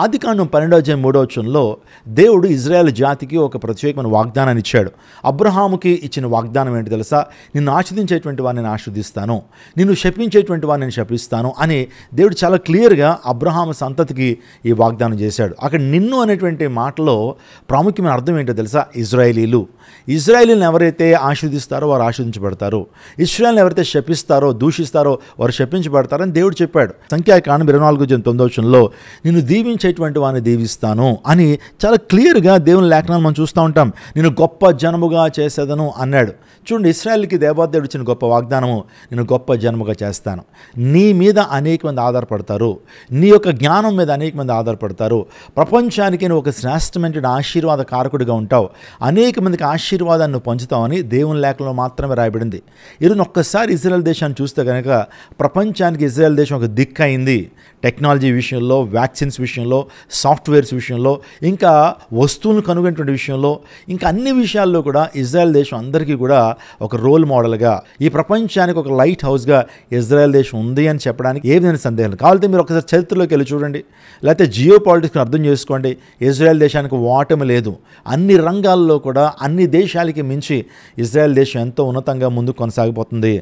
ఆదికాండం 12:3 దేవుడు ఇజ్రాయేల్ జాతికి ఒక ప్రత్యేకమైన వాగ్దానాన్ని ఇచ్చాడు. అబ్రహాముకి ఇచ్చిన వాగ్దానం ఏంటి తెలుసా? నిన్ను ఆశీర్వదించేటువంటి వారిని నేను ఆశీర్వదిస్తాను, నిన్ను శపించేటువంటి వారిని నేను శపిస్తాను అని దేవుడు చాలా క్లియర్గా అబ్రహాము సంతతికి ఈ వాగ్దానం చేశాడు. అక్కడ నిన్ను అనేటువంటి మాటలో ప్రాముఖ్యమైన అర్థం ఏంటో తెలుసా? ఇజ్రాయేలీలను ఎవరైతే ఆశీర్వదిస్తారో వారు ఆశీర్వదించబడతారు, ఇశ్రాయేలును ఎవరైతే శపిస్తారో దూషిస్తారో వారు శపించబడతారని దేవుడు చెప్పాడు. సంఖ్యాకాండం 24:9 నిన్ను దీవించేటువంటి వారిని దీవిస్తాను అని చాలా క్లియర్గా దేవుని లేఖనాలు మనం చూస్తూ ఉంటాం. నేను గొప్ప జనముగా చేసేదను అన్నాడు. చూడండి, ఇశ్రాయేలుకి దేవాదేవుడు ఇచ్చిన గొప్ప వాగ్దానము, నేను గొప్ప జనముగా చేస్తాను. నీ మీద అనేక మంది ఆధారపడతారు, నీ యొక్క జ్ఞానం మీద అనేక మంది ఆధారపడతారు, ప్రపంచానికి నువ్వు ఒక శ్రేష్టమైన ఆశీర్వాద కారకుడిగా ఉంటావు, అనేక మందికి ఆశీర్వాదాన్ని పంచుతావని దేవుని లేఖలో మాత్రమే రాయబడింది. ఈరోజు ఒక్కసారి ఇజ్రాయెల్ దేశాన్ని చూస్తే కనుక ప్రపంచానికి ఇజ్రాయెల్ దేశం ఒక దిక్కు అయింది. టెక్నాలజీ విషయంలో, వ్యాక్సిన్స్ విషయంలో, సాఫ్ట్వేర్స్ విషయంలో, ఇంకా వస్తువులను కనుగొనేటువంటి విషయంలో, ఇంకా అన్ని విషయాల్లో కూడా ఇజ్రాయెల్ దేశం అందరికీ కూడా ఒక రోల్ మోడల్గా, ఈ ప్రపంచానికి ఒక లైట్ హౌస్గా ఇజ్రాయెల్ దేశం ఉంది అని చెప్పడానికి ఏ విధమైన సందేహం లేదు. కావాలంటే మీరు ఒకసారి చరిత్రలోకి వెళ్ళి చూడండి, లేకపోతే జియో పాలిటిక్స్ని అర్థం చేసుకోండి. ఇజ్రాయెల్ దేశానికి ఓటమి లేదు. అన్ని రంగాల్లో కూడా అన్ని దేశాలకి మించి ఇజ్రాయెల్ దేశం ఎంతో ఉన్నతంగా ముందుకు కొనసాగిపోతుంది.